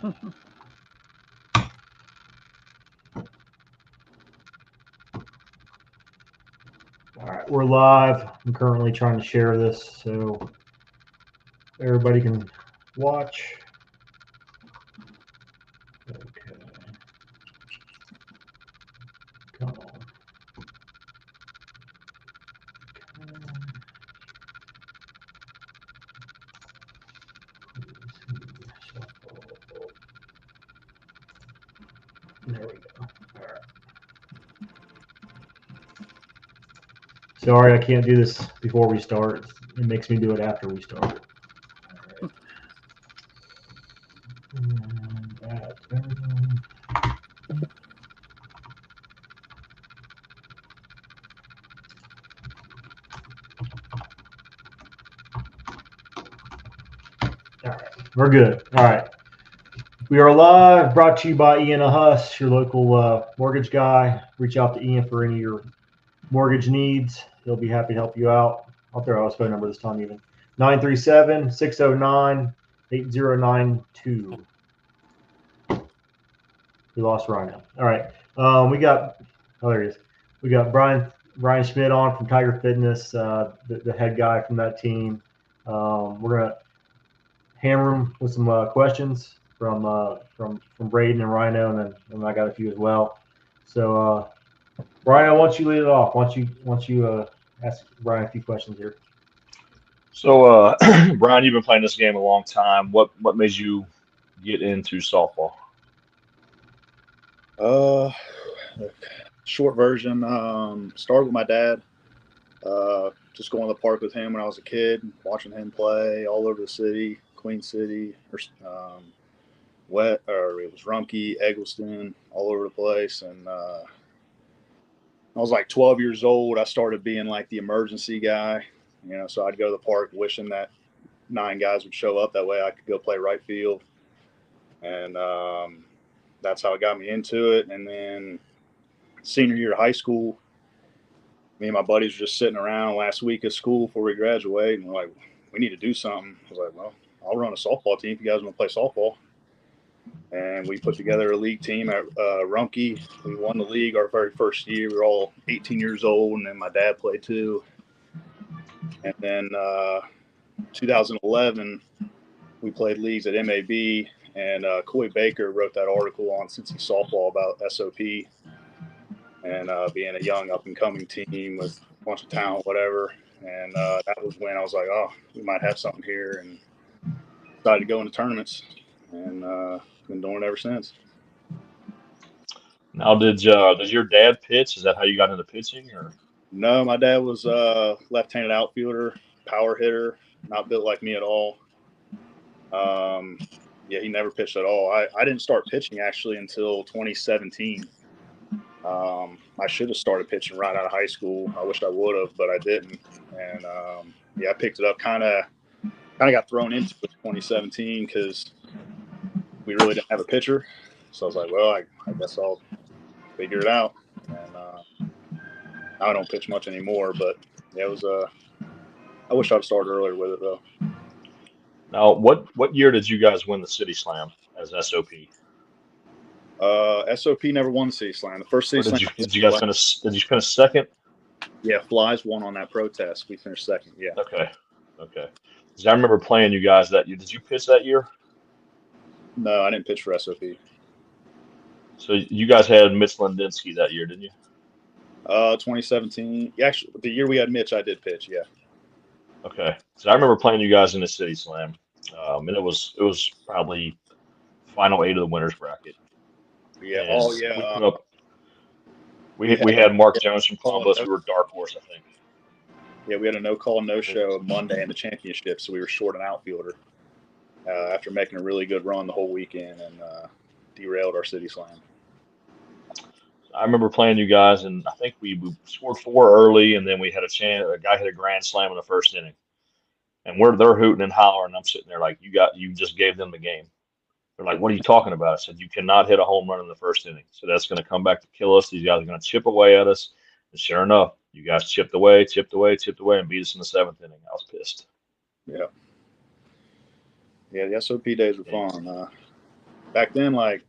All right, we're live. I'm currently trying to share this so everybody can watch. Okay. Come on. There we go. All right. Sorry, I can't do this before we start. It makes me do it after we start. All right. All right, we're good. All right. We are live, brought to you by Ian Huss, your local mortgage guy. Reach out to Ian for any of your mortgage needs. He'll be happy to help you out. I'll throw out his phone number this time even. 937-609-8092. We lost Rhino. All right. We got, there he is. We got Bryan Schmidt on from Tiger Fitness, the head guy from that team. We're going to hammer him with some questions from Braden and Rhino, and then I got a few as well. So, Rhino, why don't you lead it off? Why don't you ask Bryan a few questions here? So, Bryan, you've been playing this game a long time. What made you get into softball? Short version. Started with my dad. Just going to the park with him when I was a kid, watching him play all over the city, Queen City, or it was Rumpke, Eggleston, all over the place. And I was like 12 years old. I started being like the emergency guy, so I'd go to the park wishing that 9 guys would show up. That way I could go play right field. And that's how it got me into it. And then senior year of high school, me and my buddies were just sitting around last week of school before we graduate, and we're like, we need to do something. I was like, well, I'll run a softball team if you guys want to play softball. And we put together a league team at Rumpke. We won the league our very first year. We were all 18 years old, and then my dad played too. And then 2011, we played leagues at MAB, and Coy Baker wrote that article on Cincy Softball about SOP and being a young up-and-coming team with a bunch of talent, whatever. And that was when I was like, oh, we might have something here, and decided to go into tournaments, and been doing it ever since. Now, does your dad pitch? Is that how you got into pitching, or? No, my dad was a left-handed outfielder, power hitter, not built like me at all. Yeah, he never pitched at all. I didn't start pitching actually until 2017. I should have started pitching right out of high school. I wish I would have, but I didn't. And I picked it up. Kind of got thrown into it in 2017 because we really didn't have a pitcher. So I was like, well, I guess I'll figure it out. And I don't pitch much anymore, but yeah, it was. I wish I'd started earlier with it though. Now, what year did you guys win the City Slam as SOP? SOP never won the City Slam. The first City Slam. Did you finish second? Yeah, Flies won on that protest. We finished second. Yeah. Okay. Because I remember playing you guys that year. Did you pitch that year? No, I didn't pitch for SOP. So you guys had Mitch Lindinsky that year, didn't you? 2017. Actually, the year we had Mitch, I did pitch. Yeah. Okay. So I remember playing you guys in the City Slam, and it was probably final 8 of the winners bracket. Yeah. And we had Mark Jones from Columbus. We were dark horse, I think. Yeah, we had a no-call, no-show Monday in the championship, so we were short an outfielder after making a really good run the whole weekend and derailed our City Slam. I remember playing you guys, and I think we scored 4 early, and then we had a chance. A guy hit a grand slam in the first inning, and they're hooting and hollering. And I'm sitting there like, you just gave them the game. They're like, what are you talking about? I said, you cannot hit a home run in the first inning, so that's going to come back to kill us. These guys are going to chip away at us, and sure enough, you guys chipped away, and beat us in the 7th inning. I was pissed. Yeah. Yeah, the SOP days were fun. back then, like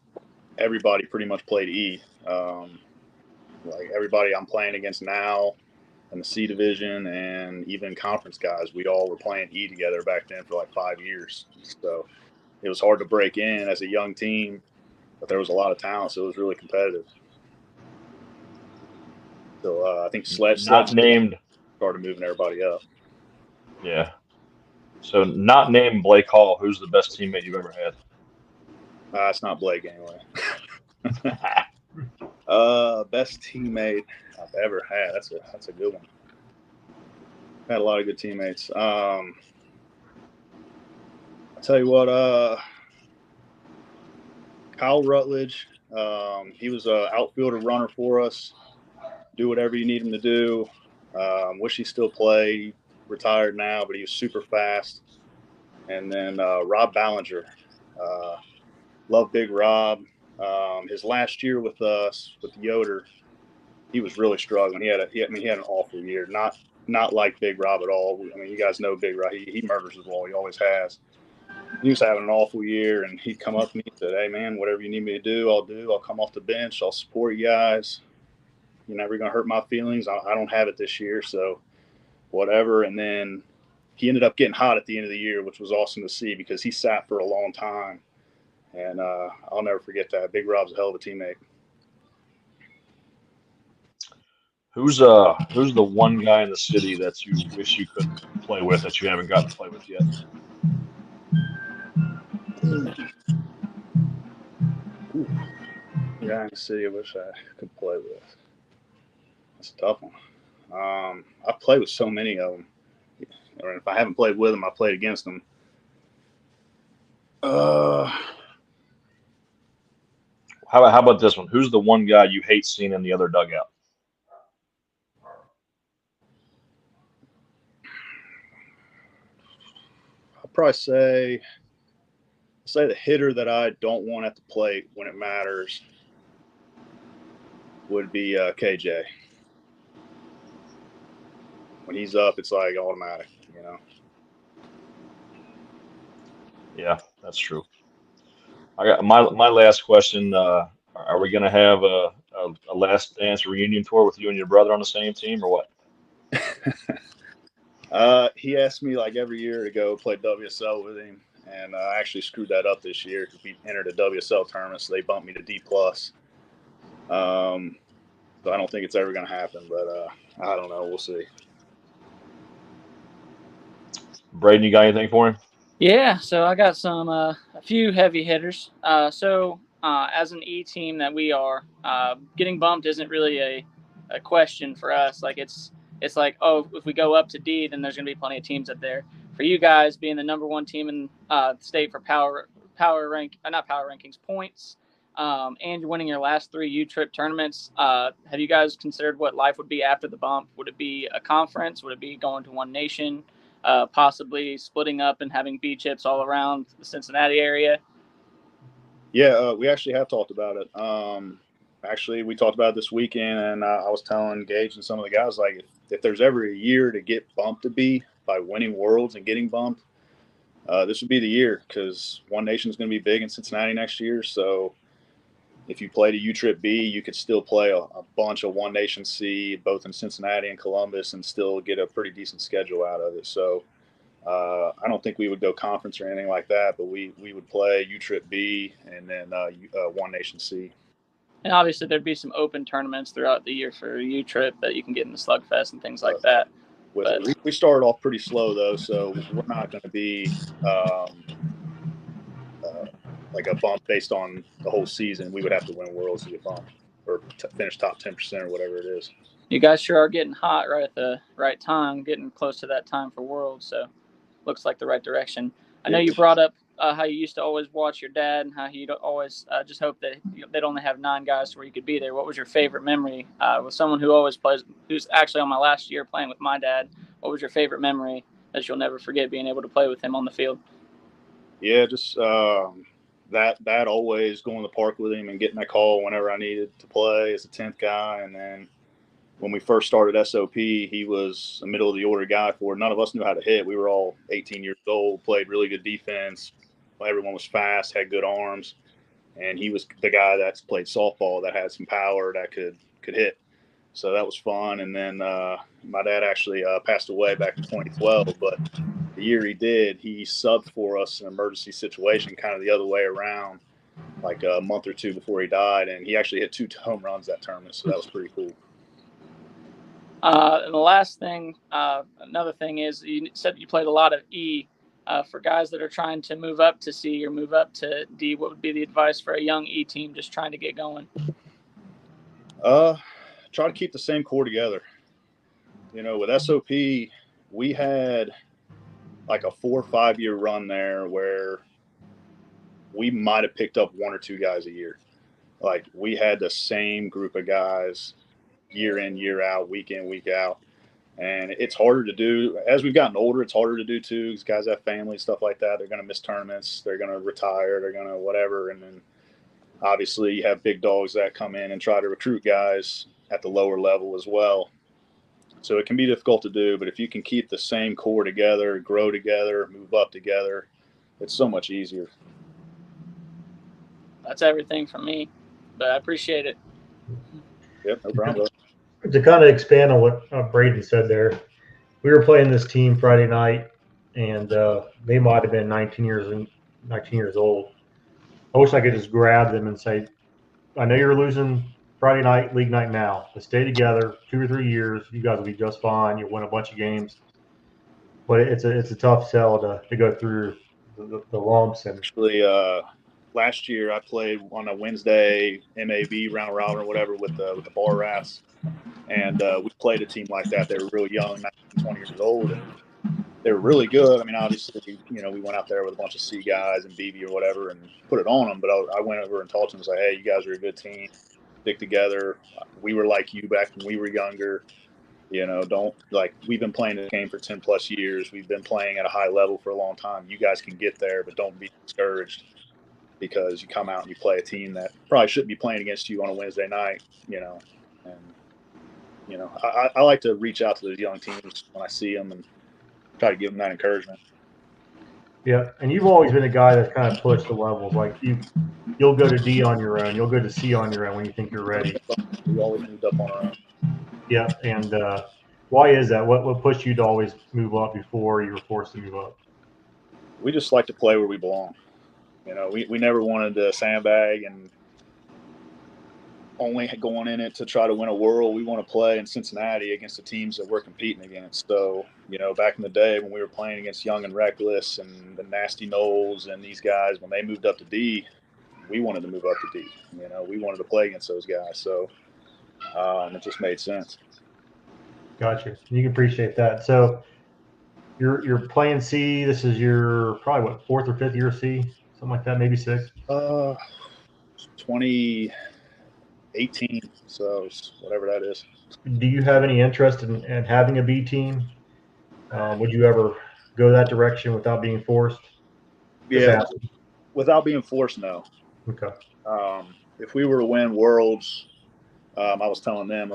everybody pretty much played E. Like everybody I'm playing against now in the C division and even conference guys, we all were playing E together back then for like 5 years. So it was hard to break in as a young team, but there was a lot of talent, so it was really competitive. So I think Sledge named started moving everybody up. Yeah. So not named Blake Hall, who's the best teammate you've ever had? It's not Blake anyway. Best teammate I've ever had. That's a good one. I've had a lot of good teammates. I'll tell you what, Kyle Rutledge, he was an outfielder runner for us. Do whatever you need him to do. Wish he still played. Retired now, but he was super fast. And then Rob Ballinger. Love Big Rob. His last year with us, with Yoder, he was really struggling. He had an awful year. Not like Big Rob at all. I mean, you guys know Big Rob. He murders the ball. He always has. He was having an awful year, and he'd come up to me and said, "Hey, man, whatever you need me to do, I'll do. I'll come off the bench. I'll support you guys. You're never going to hurt my feelings. I don't have it this year, so whatever." And then he ended up getting hot at the end of the year, which was awesome to see because he sat for a long time. And I'll never forget that. Big Rob's a hell of a teammate. Who's the one guy in the city that you wish you could play with that you haven't gotten to play with yet? Yeah, in the city I wish I could play with. That's a tough one. I've played with so many of them. Or if I haven't played with them, I played against them. How about this one? Who's the one guy you hate seeing in the other dugout? I'll probably say the hitter that I don't want at the plate when it matters would be KJ. When he's up, it's like automatic, you know. Yeah, that's true. I got my last question. Are we going to have a last dance reunion tour with you and your brother on the same team, or what? He asked me like every year to go play WSL with him, and I actually screwed that up this year because we entered a WSL tournament, so they bumped me to D+. So I don't think it's ever going to happen, but I don't know. We'll see. Braden, you got anything for him? Yeah, so I got a few heavy hitters. As an E team that we are, getting bumped isn't really a question for us. Like it's like, oh, if we go up to D, then there's going to be plenty of teams up there. For you guys being the number one team in the state for not power rankings points, and you're winning your last 3 U-Trip tournaments, have you guys considered what life would be after the bump? Would it be a conference? Would it be going to One Nation? Possibly splitting up and having B chips all around the Cincinnati area? Yeah, we actually have talked about it. Actually, we talked about it this weekend, and I was telling Gage and some of the guys, like, if there's ever a year to get bumped to B by winning Worlds and getting bumped, this would be the year because One Nation is going to be big in Cincinnati next year. So if you played a U-Trip B, you could still play a bunch of One Nation C, both in Cincinnati and Columbus, and still get a pretty decent schedule out of it. So I don't think we would go conference or anything like that, but we would play U-Trip B and then One Nation C. And obviously there'd be some open tournaments throughout the year for U-Trip that you can get in the Slugfest and things like that. We started off pretty slow, though, so we're not going to be like a bump based on the whole season. We would have to win Worlds to get bumped or finish top 10% or whatever it is. You guys sure are getting hot right at the right time, getting close to that time for Worlds, so looks like the right direction. I know you brought up how you used to always watch your dad and how you'd always just hope that they'd only have 9 guys where you could be there. What was your favorite memory with someone who always plays, who's actually on my last year playing with my dad? What was your favorite memory that you'll never forget being able to play with him on the field? Yeah, just that always going to the park with him and getting that call whenever I needed to play as a 10th guy. And then when we first started SOP, he was a middle of the order guy for it. None of us knew how to hit. We were all 18 years old, played really good defense. Everyone was fast, had good arms. and he was the guy that's played softball that had some power that could hit. So that was fun. And then my dad actually passed away back in 2012, but the year he did, he subbed for us in an emergency situation, kind of the other way around, like a month or two before he died, and he actually hit 2 home runs that tournament, so that was pretty cool. And the last thing, another thing is you said you played a lot of E. For guys that are trying to move up to C or move up to D, what would be the advice for a young E team just trying to get going? Try to keep the same core together. You know, with SOP, we had like a 4 or 5 year run there where we might have picked up 1 or 2 guys a year. Like we had the same group of guys year in, year out, week in, week out. And it's harder to do. As we've gotten older, it's harder to do too, because guys have families, stuff like that. They're going to miss tournaments. They're going to retire. They're going to whatever. And then obviously you have big dogs that come in and try to recruit guys at the lower level as well. So it can be difficult to do, but if you can keep the same core together, grow together, move up together, it's so much easier. That's everything from me, but I appreciate it. Yep, no problem. To kind of expand on what Braden said there, we were playing this team Friday night, and they might have been 19 years old. I wish I could just grab them and say, I know you're losing Friday night, league night now, but stay together 2 or 3 years. You guys will be just fine. You'll win a bunch of games. But it's a tough sell to go through the lumps. And actually, last year I played on a Wednesday MAV round robin or whatever with the Bar Rats, and we played a team like that. They were real young, 19, 20 years old, and they were really good. I mean, obviously, you know, we went out there with a bunch of C guys and BB or whatever and put it on them. But I went over and talked to them and was like, hey, you guys are a good team. Stick together. We were like you back when we were younger. You know, don't like we've been playing this game for 10 plus years. We've been playing at a high level for a long time. You guys can get there, but don't be discouraged because you come out and you play a team that probably shouldn't be playing against you on a Wednesday night, you know. And, you know, I like to reach out to those young teams when I see them and try to give them that encouragement. Yeah, and you've always been a guy that's kind of pushed the levels. Like you'll go to D on your own. You'll go to C on your own when you think you're ready. We always moved up on our own. Yeah, and why is that? What pushed you to always move up before you were forced to move up? We just like to play where we belong. You know, we never wanted to sandbag and only going in it to try to win a world. We want to play in Cincinnati against the teams that we're competing against. So, you know, back in the day when we were playing against Young and Reckless and the Nasty Knowles and these guys, when they moved up to D, we wanted to move up to D. You know, we wanted to play against those guys. So it just made sense. Gotcha. You can appreciate that. So you're playing C. This is your probably what 4th or 5th year C, something like that, maybe 6th. 2018. So whatever that is. Do you have any interest in having a B team? Would you ever go that direction without being forced? Yeah, without being forced, no. Okay. If we were to win Worlds, I was telling them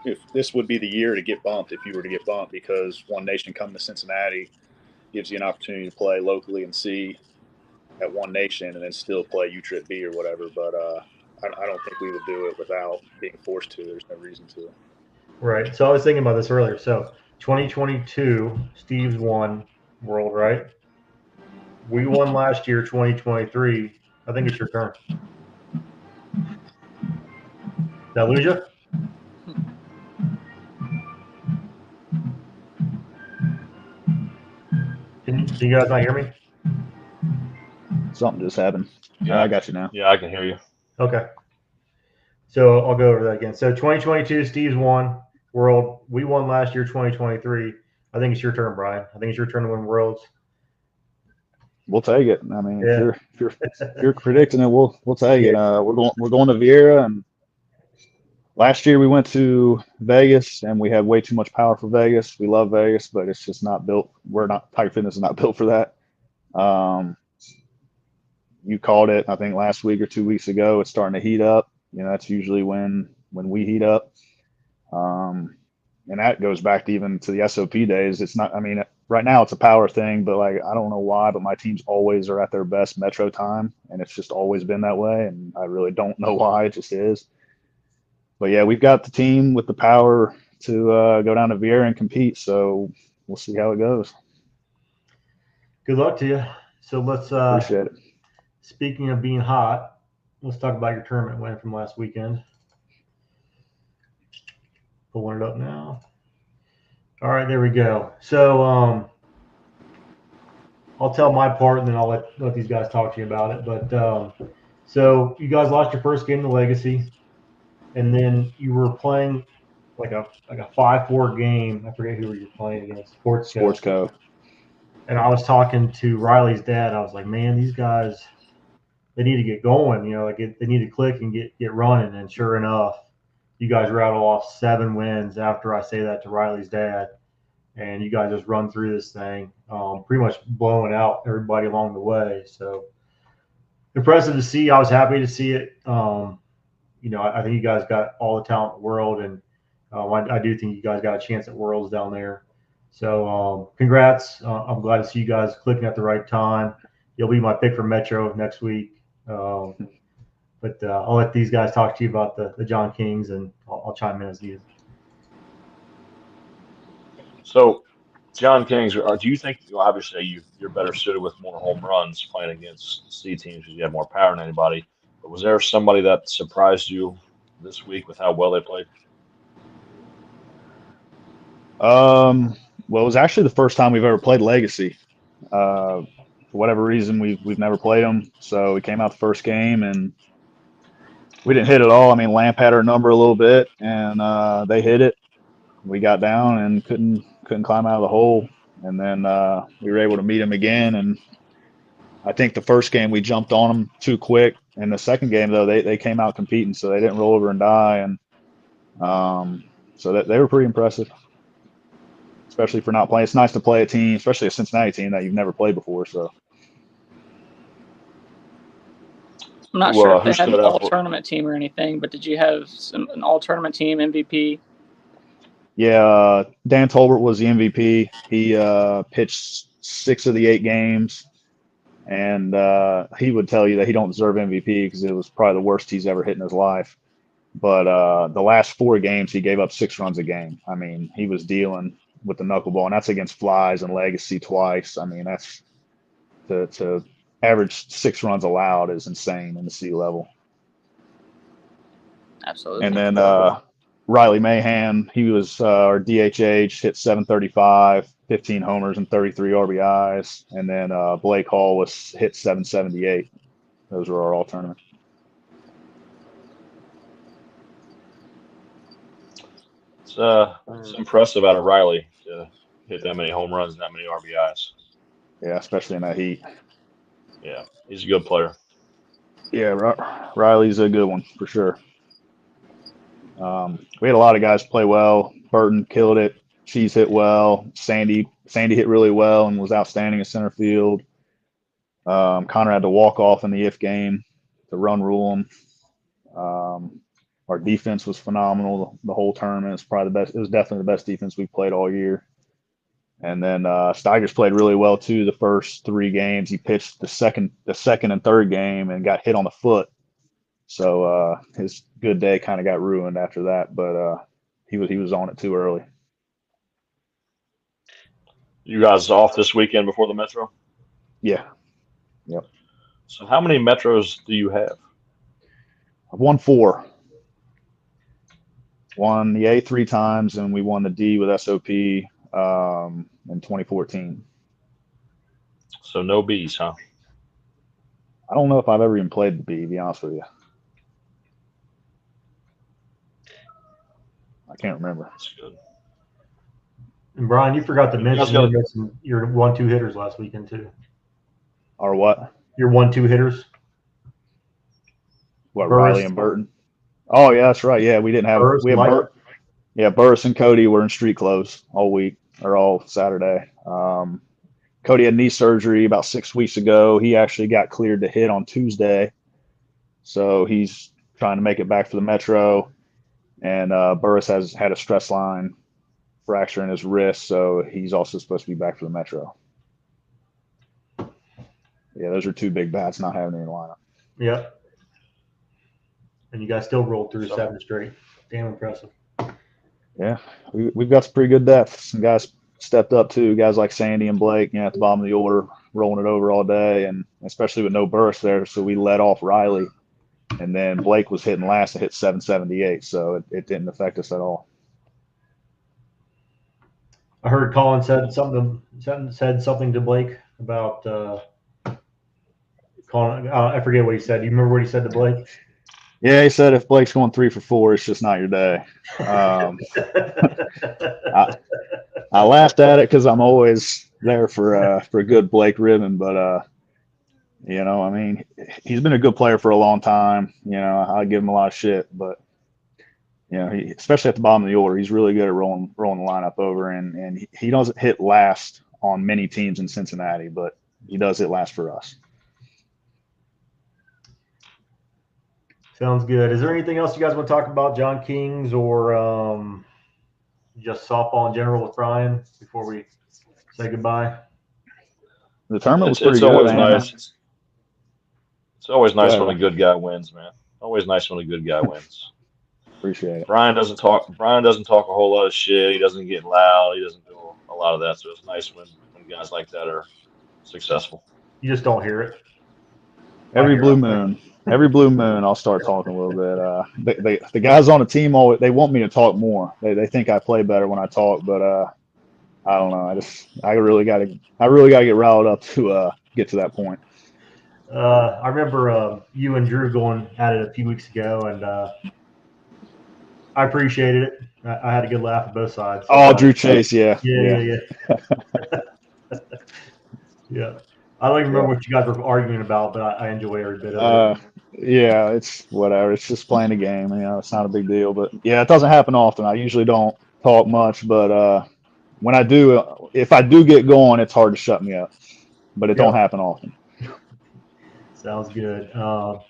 if this would be the year to get bumped, if you were to get bumped, because One Nation coming to Cincinnati gives you an opportunity to play locally and C at One Nation and then still play U-Trip B or whatever. But I don't think we would do it without being forced to. There's no reason to. Right. So I was thinking about this earlier. So 2022, Steve's won World, right? We won last year, 2023. I think it's your turn. Did I lose you? Can you guys not hear me? Something just happened. Yeah, I got you now. Yeah, I can hear you. Okay. So I'll go over that again. So 2022, Steve's won World. We won last year, 2023. I think it's your turn, Brian. I think it's your turn to win Worlds. We'll take it. I mean, Yeah. if you're predicting it, we'll take it. We're going to Vieira, and last year we went to Vegas, and we had way too much power for Vegas. We love Vegas, but it's just not built. Tiger Fitness is not built for that. You called it, I think, last week or 2 weeks ago. It's starting to heat up. You know, that's usually when we heat up. And that goes back to even to the SOP days. It's not, I mean, right now it's a power thing, but like I don't know why, but my teams always are at their best Metro time, and it's just always been that way, and I really don't know why. It just is. But yeah, we've got the team with the power to go down to Vieira and compete, so we'll see how it goes. Good luck to you. So let's Appreciate it. speaking of being hot, let's talk about your tournament win from last weekend. Pulling it up now. All right, there we go. So I'll tell my part, and then I'll let these guys talk to you about it. But so you guys lost your first game to Legacy, and then you were playing like a 5-4 game. I forget who you were playing against. Sports Co. And I was talking to Riley's dad. I was like, man, these guys, they need to get going. You know, like they need to click and get running. And sure enough, you guys rattle off 7 wins after I say that to Riley's dad. And you guys just run through this thing, pretty much blowing out everybody along the way. So impressive to see. I was happy to see it. You know, I think you guys got all the talent in the world, and I do think you guys got a chance at Worlds down there. So congrats. I'm glad to see you guys clicking at the right time. You'll be my pick for Metro next week. But I'll let these guys talk to you about the John Kings, and I'll chime in as needed. So, John Kings, do you think, obviously you're better suited with more home runs playing against C teams because you have more power than anybody, but was there somebody that surprised you this week with how well they played? Well, it was actually the first time we've ever played Legacy. For whatever reason, we've never played them, so we came out the first game and we didn't hit at all. I mean, Lamp had our number a little bit, and they hit it. We got down and couldn't climb out of the hole, and then we were able to meet them again. And I think the first game we jumped on them too quick, and the second game though they came out competing, so they didn't roll over and die, and so that they were pretty impressive, especially for not playing. It's nice to play a team, especially a Cincinnati team that you've never played before. So I'm not sure if they had an all-tournament team or anything, but did you have an all-tournament team MVP? Yeah, Dan Tolbert was the MVP. He pitched 6 of the 8 games, and he would tell you that he don't deserve MVP because it was probably the worst he's ever hit in his life. But the last 4 games, he gave up 6 runs a game. I mean, he was dealing with the knuckleball, and that's against Flies and Legacy twice. I mean, that's to average 6 runs allowed is insane in the C level. Absolutely. And then Riley Mahan, he was our DHH, hit 735, 15 homers and 33 RBIs. And then Blake Hall was hit 778. Those were our all tournament. It's impressive out of Riley to hit that many home runs and that many RBIs. Yeah, especially in that heat. Yeah, he's a good player. Yeah, Riley's a good one for sure. We had a lot of guys play well. Burton killed it. Cheese hit well. Sandy hit really well and was outstanding in center field. Connor had to walk off in the if game to run rule him. Our defense was phenomenal the whole tournament. It's probably the best. It was definitely the best defense we played all year. And then Steigers played really well too. The first 3 games, he pitched the second and third game and got hit on the foot. So his good day kind of got ruined after that. But he was on it too early. You guys off this weekend before the Metro? Yeah. Yep. So how many Metros do you have? I've won 4. Won the A 3 times, and we won the D with SOP in 2014. So no Bs, huh? I don't know if I've ever even played the B, to be honest with you. I can't remember. That's good. And Brian, you forgot to mention your 1-2 hitters last weekend too. Or what? Your 1-2 hitters. What, Burris, Riley and Burton? Oh yeah, that's right. Yeah, we didn't have Burris, we have Bur yeah, Burris and Cody were in street clothes all week or all Saturday. Cody had knee surgery about 6 weeks ago. He actually got cleared to hit on Tuesday, so he's trying to make it back for the Metro. And Burris has had a stress line fracture in his wrist, so he's also supposed to be back for the Metro. Yeah, those are two big bats not having in the lineup. Yep. And you guys still rolled through 7 straight. Damn impressive. Yeah, we've got some pretty good depth. Some guys stepped up too. Guys like Sandy and Blake, at the bottom of the order, rolling it over all day, and especially with no burst there. So we let off Riley, and then Blake was hitting last and hit 778. So it didn't affect us at all. I heard Colin said something to Blake about Colin. I forget what he said. Do you remember what he said to Blake? Yeah, he said if Blake's going 3 for 4, it's just not your day. I laughed at it because I'm always there for a good Blake ribbon, but I mean, he's been a good player for a long time. I give him a lot of shit, but especially at the bottom of the order, he's really good at rolling the lineup over, and he doesn't hit last on many teams in Cincinnati, but he does hit last for us. Sounds good. Is there anything else you guys want to talk about, John Kings, or just softball in general with Bryan before we say goodbye? The tournament was pretty It's good. Always nice. It's always nice when a good guy wins, man. Always nice when a good guy wins. Appreciate it. Bryan doesn't talk a whole lot of shit. He doesn't get loud. He doesn't do a lot of that. So it's nice when guys like that are successful. You just don't hear it. Every blue moon, I'll start talking a little bit. The guys on the team they want me to talk more. They think I play better when I talk, but I don't know. I really got to get riled up to get to that point. I remember you and Drew going at it a few weeks ago, and I appreciated it. I had a good laugh at both sides. Oh, Drew Chase, yeah. Yeah. Yeah. I don't even remember what you guys were arguing about, but I enjoy every bit of it. Yeah, it's whatever. It's just playing a game. It's not a big deal. But yeah, it doesn't happen often. I usually don't talk much, but when I do, if I do get going, it's hard to shut me up. But it don't happen often. Sounds good. Well,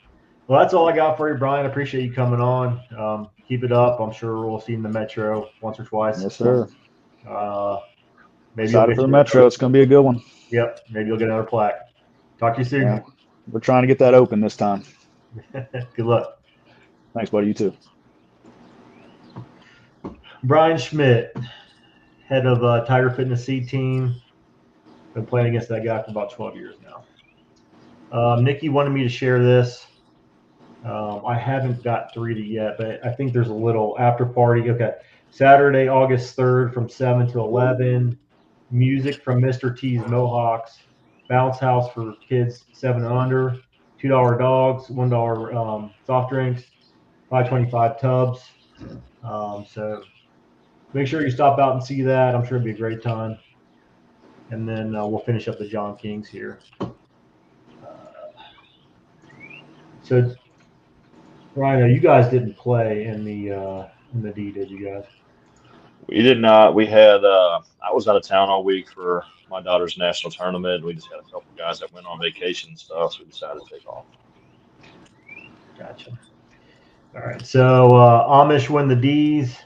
that's all I got for you, Bryan. I appreciate you coming on. Keep it up. I'm sure we'll see you in the Metro once or twice. Yes, sir. Maybe excited for the Metro. It's going to be a good one. Yep. Maybe you'll get another plaque. Talk to you soon. Yeah, we're trying to get that open this time. Good luck. Thanks, buddy. You too. Bryan Schmidt, head of Tiger Fitness C team. Been playing against that guy for about 12 years now. Nikki wanted me to share this. I haven't got to read it yet, but I think there's a little after party. Okay. Saturday, August 3rd from 7 to 11. Music from Mr. T's Mohawks. Bounce house for kids 7 and under. $2 dogs, $1 soft drinks, $5.25 tubs. So make sure you stop out and see that. I'm sure it'll be a great time. And then we'll finish up the John Kings here. So, Ryan, you guys didn't play in the D, did you guys? We did not. We had I was out of town all week for my daughter's national tournament. We just had a couple guys that went on vacation and stuff, so we decided to take off. Gotcha. All right. So Amish win the Ds.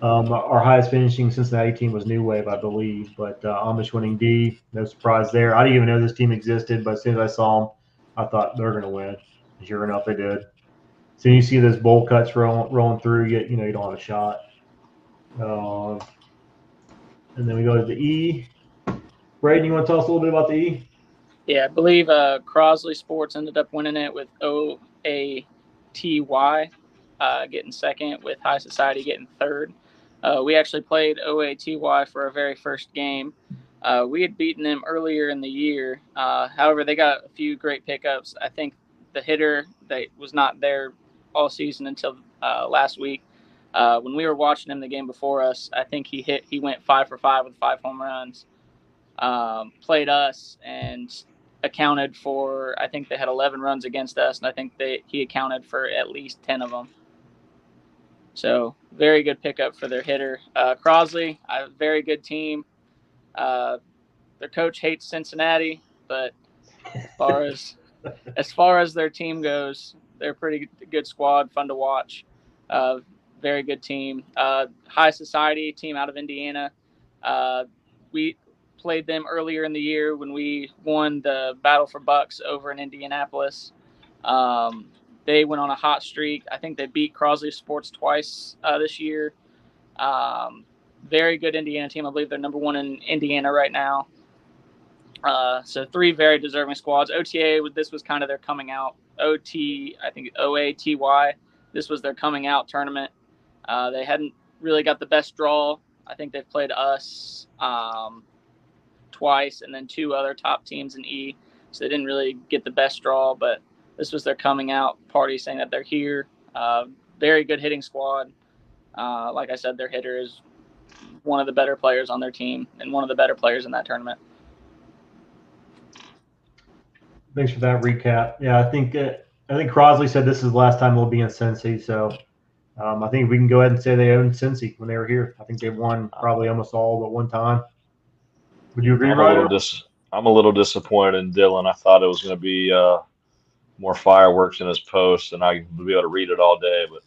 Our highest finishing Cincinnati team was New Wave, I believe, but Amish winning D. No surprise there. I didn't even know this team existed, but as soon as I saw them, I thought they're going to win. Sure enough, they did. So you see those bowl cuts rolling through, you don't have a shot. And then we go to the E. Braden, you want to tell us a little bit about the E? Yeah, I believe Crosley Sports ended up winning it with OATY getting second, with High Society getting third. We actually played OATY for our very first game. We had beaten them earlier in the year. However, they got a few great pickups. I think the hitter that was not there all season until last week, when we were watching him the game before us, I think he went 5 for 5 with 5 home runs. Played us and accounted for, I think they had 11 runs against us, and I think he accounted for at least 10 of them. So very good pickup for their hitter. Crosley, a very good team. Their coach hates Cincinnati, but as far as their team goes, they're a pretty good squad, fun to watch. very good team. High Society team out of Indiana. We played them earlier in the year when we won the Battle for Bucks over in Indianapolis. They went on a hot streak. I think they beat Crosley Sports twice this year. Very good Indiana team. I believe they're number 1 in Indiana right now. So 3 very deserving squads. OTA, this was kind of their coming out. OT, I think OATY, this was their coming out tournament. They hadn't really got the best draw. I think they've played us twice and then 2 other top teams in E. So they didn't really get the best draw, but this was their coming out party saying that they're here. Very good hitting squad. Like I said, their hitter is one of the better players on their team and one of the better players in that tournament. Thanks for that recap. Yeah, I think Crosley said this is the last time they'll be in Cincy, so I think we can go ahead and say they owned Cincy when they were here. I think they won probably almost all but one time. Would you agree, Ryan? I'm a little disappointed in Dylan. I thought it was going to be more fireworks in his post, and I would be able to read it all day, but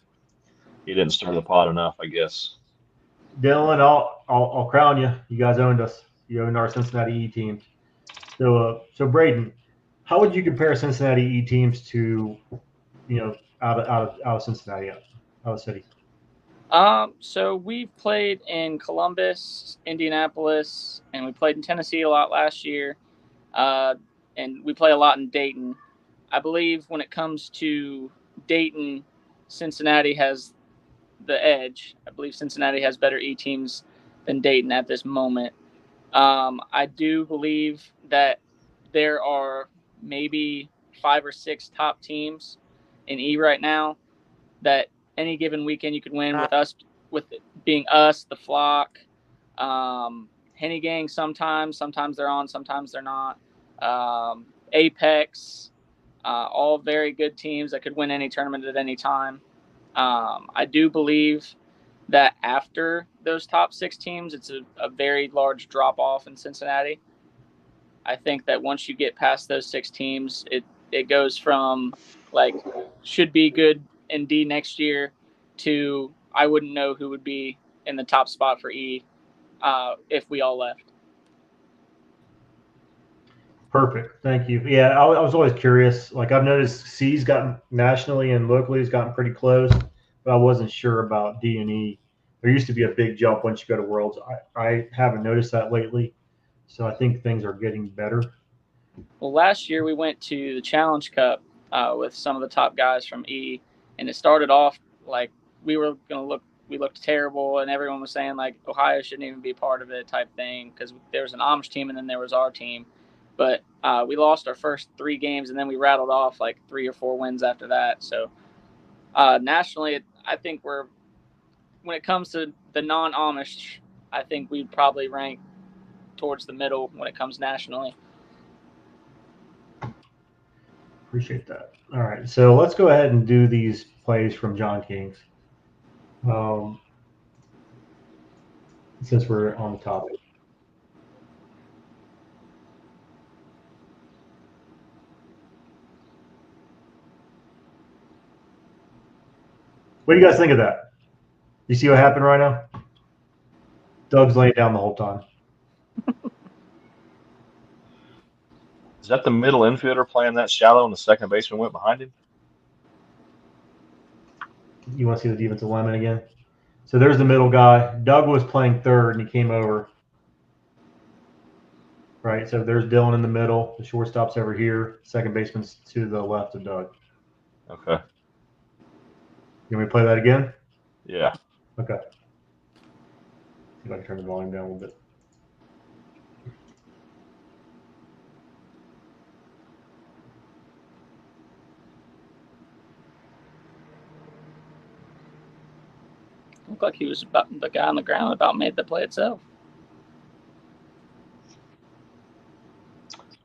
he didn't stir the pot enough, I guess. Dylan, I'll crown you. You guys owned us. You owned our Cincinnati E team. So Braden, how would you compare Cincinnati E teams to, out of Cincinnati, out of the city? So we've played in Columbus, Indianapolis, and we played in Tennessee a lot last year. And we play a lot in Dayton. I believe when it comes to Dayton, Cincinnati has the edge. I believe Cincinnati has better E teams than Dayton at this moment. I do believe that there are maybe 5 or 6 top teams in E right now that any given weekend you could win with it being us, the Flock, Henny Gang sometimes they're on, sometimes they're not. Apex, all very good teams that could win any tournament at any time. I do believe that after those top 6 teams, it's a very large drop off in Cincinnati. I think that once you get past those 6 teams, it goes from like should be good in D next year to I wouldn't know who would be in the top spot for E if we all left. Perfect. Thank you. Yeah, I was always curious. Like I've noticed C's gotten nationally and locally has gotten pretty close, but I wasn't sure about D and E. There used to be a big jump once you go to Worlds. I haven't noticed that lately. So I think things are getting better. Well, last year we went to the Challenge Cup with some of the top guys from E, and it started off like we looked terrible, and everyone was saying like Ohio shouldn't even be part of it type thing because there was an Amish team and then there was our team. But we lost our first 3 games, and then we rattled off like 3 or 4 wins after that. So nationally, I think when it comes to the non-Amish, I think we'd probably rank towards the middle when it comes nationally. Appreciate that. All right, so let's go ahead and do these plays from John King's. Since we're on the topic. What do you guys think of that? You see what happened right now? Doug's laying down the whole time. Is that the middle infielder playing that shallow and the second baseman went behind him? You want to see the defensive lineman again? So there's the middle guy. Doug was playing third, and he came over. Right, so there's Dylan in the middle. The shortstop's over here. Second baseman's to the left of Doug. Okay. You want me to play that again? Yeah. Okay. See if I can turn the volume down a little bit. Looked like he was about the guy on the ground about made the play itself.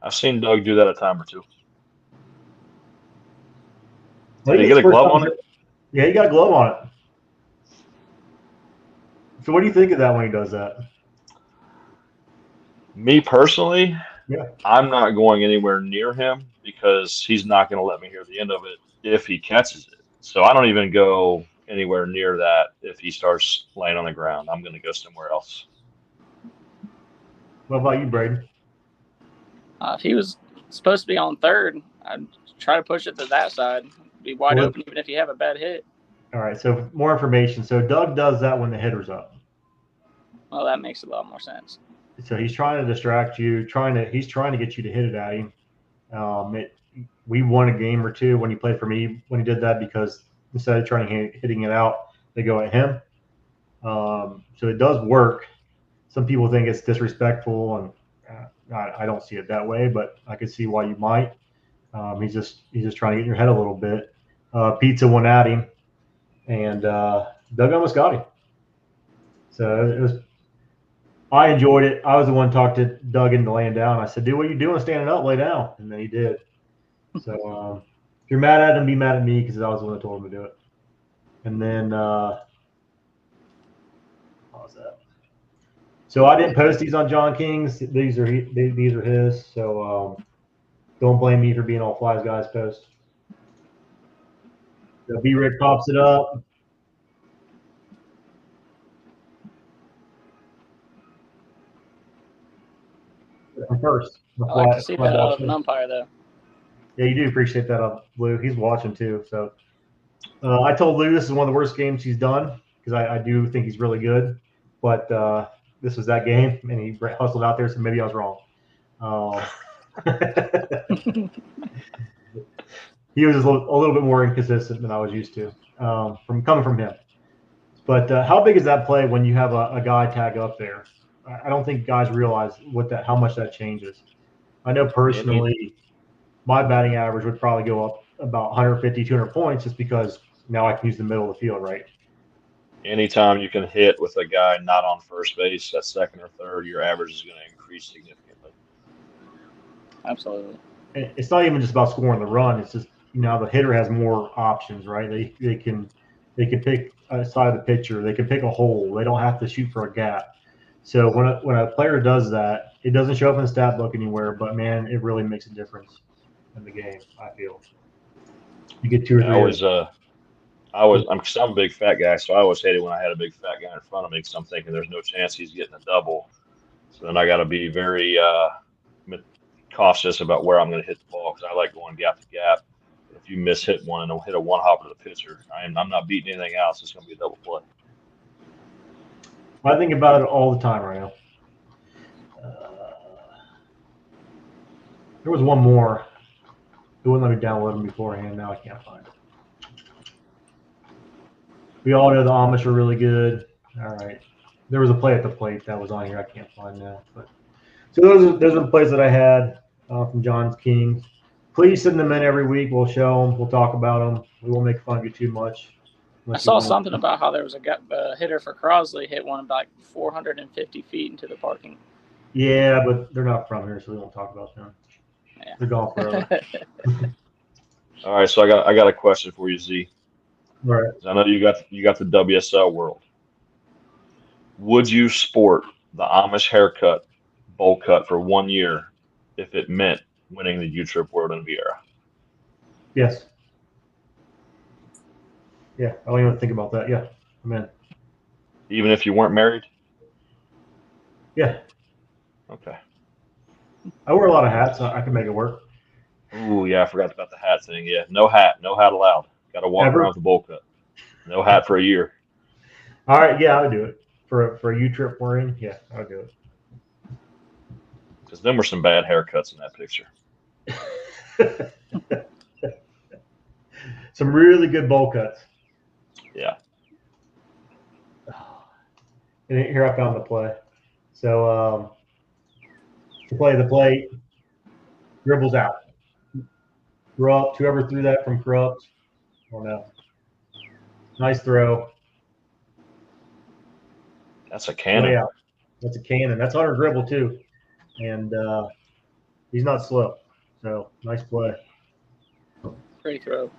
I've seen Doug do that a time or 2. Did he get a glove on it? Yeah, he got a glove on it. So what do you think of that when he does that? Me personally, yeah, I'm not going anywhere near him because he's not going to let me hear the end of it if he catches it. So I don't even go anywhere near that if he starts laying on the ground. I'm going to go somewhere else. What about you, Braden? If he was supposed to be on third, I'd try to push it to that side. Be wide open even if you have a bad hit. All right, so more information. So Doug does that when the hitter's up. Well, that makes a lot more sense. So he's trying to distract you, he's trying to get you to hit it at him. We won a game or two when he played for me when he did that, because instead of hitting it out, they go at him. So it does work. Some people think it's disrespectful, and I don't see it that way, but I could see why you might. He's just trying to get in your head a little bit. Pizza went at him, and Doug almost got him. So I enjoyed it. I was the one who talked to Doug into laying down. I said, "Do what you're doing, standing up, lay down," and then he did. So if you're mad at him, be mad at me, because I was the one who told him to do it. And then what was that? So I didn't post these on John King's. These are his. So don't blame me for being all Flies Guys post. So B-Rick pops it up. I'm first. I like to see that out of an umpire, though. Yeah, you do appreciate that, Lou. He's watching too. So I told Lou this is one of the worst games he's done, because I do think he's really good. But this was that game, and he hustled out there, so maybe I was wrong. He was a little bit more inconsistent than I was used to coming from him. But how big is that play when you have a guy tag up there? I don't think guys realize how much that changes. I know personally, my batting average would probably go up about 150, 200 points, just because now I can use the middle of the field, right? Anytime you can hit with a guy not on first base at second or third, your average is going to increase significantly. Absolutely. It's not even just about scoring the run. It's just, the hitter has more options, right? They can pick a side of the pitcher. They can pick a hole. They don't have to shoot for a gap. So when a player does that, it doesn't show up in the stat book anywhere, but man, it really makes a difference in the game, I feel. You get two or three. I'm a big fat guy, so I always hated when I had a big fat guy in front of me, because I'm thinking there's no chance he's getting a double. So then I got to be very cautious about where I'm going to hit the ball, because I like going gap to gap. If you miss hit one and don't hit a one hopper to the pitcher, I'm not beating anything else. It's going to be a double play. I think about it all the time right now. There was one more. It wouldn't let me download them beforehand. Now I can't find it. We all know the Amish are really good. All right. There was a play at the plate that was on here. I can't find now. But so those are the plays that I had from John King. Please send them in every week. We'll show them. We'll talk about them. We won't make fun of you too much. I saw something about how there was a hitter for Crosley hit one about 450 feet into the parking. Yeah, but they're not from here, so we won't talk about them. Yeah. They're gone forever. All right, so I got a question for you, Z. All right. I know you got the WSL world. Would you sport the Amish haircut, bowl cut for 1 year if it meant winning the U-Trip World in Vieira? Yes. Yeah, I don't even think about that. Yeah, I'm in. Even if you weren't married? Yeah. Okay. I wear a lot of hats. So I can make it work. Ooh, yeah, I forgot about the hat thing. Yeah, no hat allowed. Got to walk around with a bowl cut. No hat for a year. All right, yeah, I would do it for a U-Trip we're in. Yeah, I would do it. Because then were some bad haircuts in that picture. Some really good bowl cuts. Yeah. And here I found the play. So to play the plate, dribbles out. Corrupt, whoever threw that from Corrupt. Oh no. Nice throw. That's a cannon. Yeah, that's a cannon. That's on her dribble too. And he's not slow. So nice play. Great throw.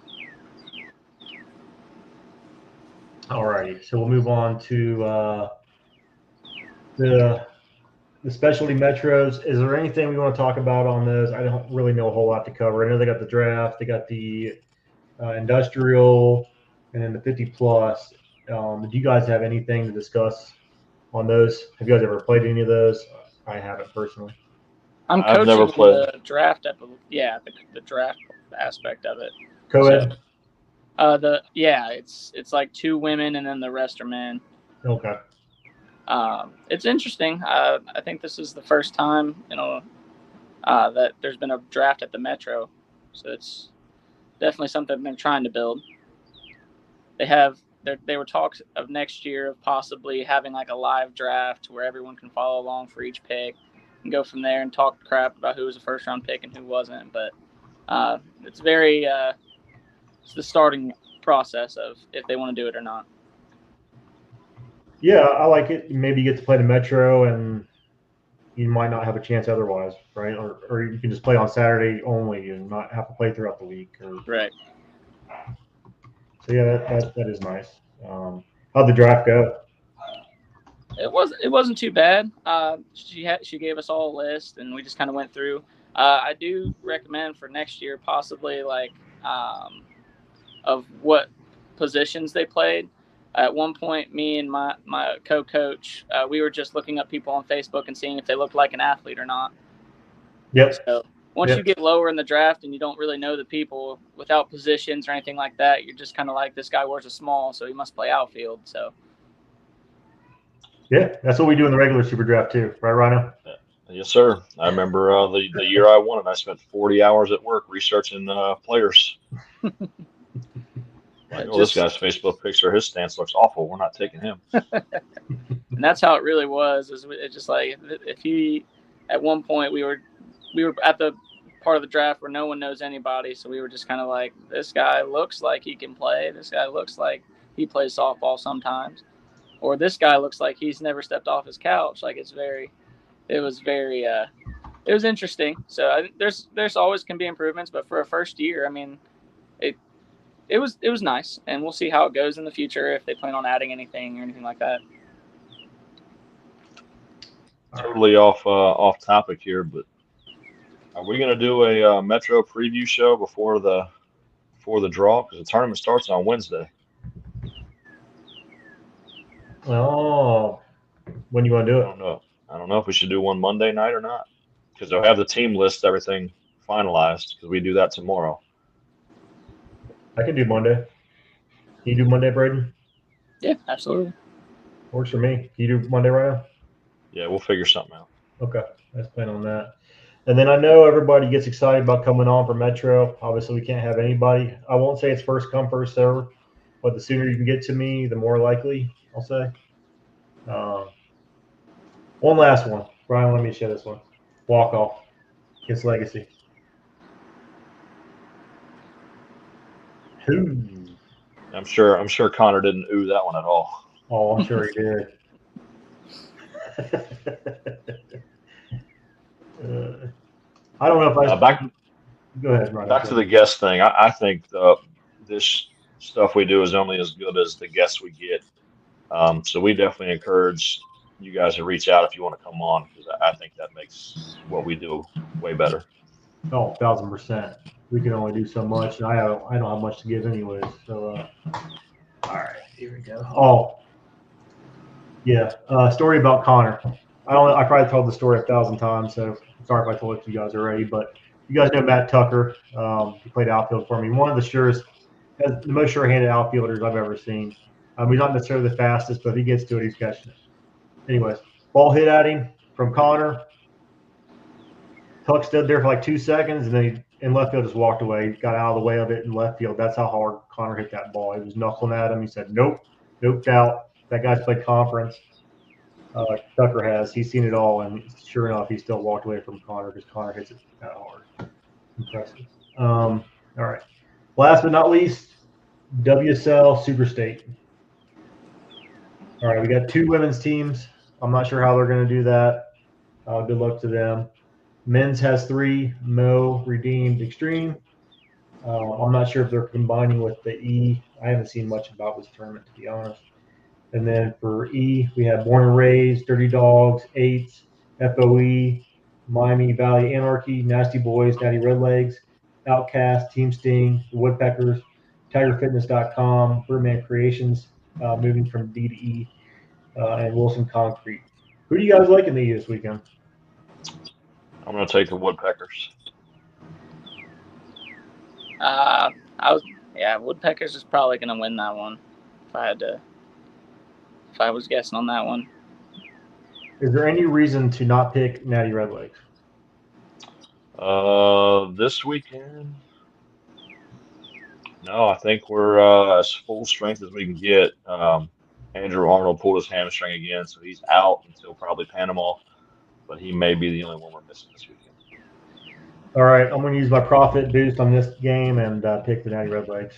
All righty. So we'll move on to the specialty metros. Is there anything we want to talk about on those? I don't really know a whole lot to cover. I know they got the draft. They got the industrial. and then the 50 plus. Do you guys have anything to discuss on those? Have you guys ever played any of those? I haven't personally. I'm I've never coaching played. the draft the draft aspect of it. Co-ed? It's like 2 women and then the rest are men. Okay. It's interesting. I think this is the first time that there's been a draft at the Metro, so it's definitely something they're trying to build. They were talks of next year of possibly having like a live draft where everyone can follow along for each pick and go from there and talk crap about who was a first round pick and who wasn't. But it's very it's the starting process of if they want to do it or not. Yeah, I like it. Maybe you get to play the Metro, and you might not have a chance otherwise, right? Or you can just play on Saturday only and not have to play throughout the week. Right. So yeah, that is nice. How'd the draft go? It wasn't too bad. She gave us all a list, and we just kind of went through. I do recommend for next year possibly of what positions they played. At one point, me and my co-coach, we were just looking up people on Facebook and seeing if they looked like an athlete or not. Yep. So once you get lower in the draft and you don't really know the people without positions or anything like that, you're just kind of like, this guy wears a small, so he must play outfield. So. Yeah, that's what we do in the regular Super Draft too, right, Rhino? Yes, sir. I remember the year I won it, I spent 40 hours at work researching players. This guy's Facebook picture, his stance looks awful. We're not taking him. And that's how it really was. It's just like if he, at one point we were at the part of the draft where no one knows anybody, so we were just kind of like, this guy looks like he can play. This guy looks like he plays softball sometimes, or this guy looks like he's never stepped off his couch. Like it was interesting. So there's always can be improvements, but for a first year, I mean, it was nice, and we'll see how it goes in the future if they plan on adding anything or anything like that. Totally off topic here, but are we gonna do a Metro preview show before the draw? Because the tournament starts on Wednesday. Oh, when you want to do it? I don't know if we should do one Monday night or not, because they'll have the team list, everything finalized, because we do that tomorrow. I can do Monday. Can you do Monday, Braden? Yeah, absolutely. Works for me. Can you do Monday right now? Yeah, we'll figure something out. Okay, let's plan on that. And then I know everybody gets excited about coming on for Metro. Obviously, we can't have anybody. I won't say it's first come, first serve, but the sooner you can get to me, the more likely, I'll say. One last one. Brian, let me share this one. Walk off against Legacy. Who? I'm sure Connor didn't ooh that one at all. Oh, I'm sure he did. I don't know if I. Go ahead, Ryan. Back to the guest thing. I think this stuff we do is only as good as the guests we get. So we definitely encourage you guys to reach out if you want to come on, because I think that makes what we do way better. Oh, 1,000%. We can only do so much, and I don't have much to give anyways. So, all right, here we go. Oh, yeah. Story about Connor. I probably told the story 1,000 times, so sorry if I told it to you guys already. But you guys know Matt Tucker. He played outfield for me. One of the most sure-handed outfielders I've ever seen. He's not necessarily the fastest, but if he gets to it, he's catching it. Anyways, ball hit at him from Connor. Tuck stood there for like 2 seconds, and then he, in left field, just walked away. He got out of the way of it in left field. That's how hard Connor hit that ball. He was knuckling at him. He said, nope, noped out. That guy's played conference. Tucker has. He's seen it all, and sure enough, he still walked away from Connor because Connor hits it that hard. Impressive. All right. Last but not least, WSL Super State. All right, we got 2 women's teams. I'm not sure how they're going to do that. Good luck to them. Men's has 3, Mo, Redeemed, Extreme. I'm not sure if they're combining with the E. I haven't seen much about this tournament, to be honest. And then for E, we have Born and Raised, Dirty Dogs, 8s, FOE, Miami Valley Anarchy, Nasty Boys, Natty Redlegs, Outcast, Team Sting, the Woodpeckers, TigerFitness.com, Birdman Creations, moving from D to E, and Wilson Concrete. Who do you guys like in the E this weekend? I'm going to take the Woodpeckers. Woodpeckers is probably going to win that one. If I was guessing on that one. Is there any reason to not pick Natty Red Lakes? This weekend? No, I think we're as full strength as we can get. Andrew Arnold pulled his hamstring again, so he's out until probably Panama, but he may be the only one we're missing this weekend. All right, I'm going to use my profit boost on this game and pick the Natty Red Lakes.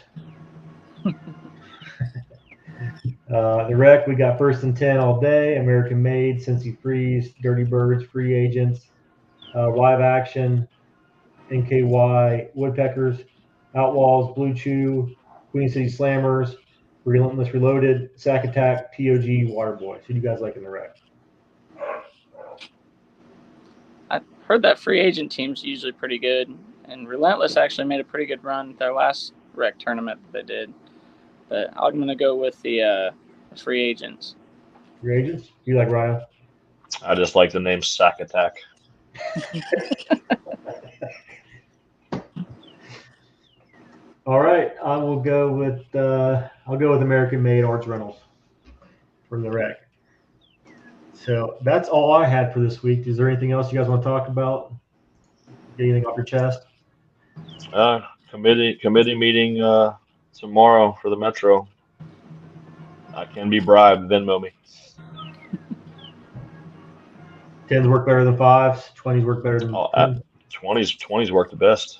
The rec, we got 1st and 10 all day, American Made, Cincy Freeze, Dirty Birds, Free Agents, Live Action, NKY, Woodpeckers, Outlaws, Blue Chew, Queen City Slammers, Relentless Reloaded, Sack Attack, TOG, Waterboy. Who do you guys like in the rec? I heard that free agent team's usually pretty good, and Relentless actually made a pretty good run at their last rec tournament that they did. But I'm going to go with the free agents. Free agents? Do you like Ryan? I just like the name Sack Attack. All right, I will go with American Made Arts Reynolds from the rec. So that's all I had for this week. Is there anything else you guys want to talk about? Get anything off your chest? Committee meeting tomorrow for the Metro. I can be bribed. Venmo me. 10s work better than 5s. 20s work better than 10s. 20s work the best.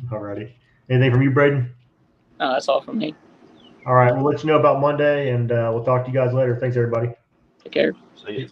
Alrighty. Anything from you, Braden? No, that's all from me. All right. We'll let you know about Monday, and we'll talk to you guys later. Thanks, everybody. Take care. See you.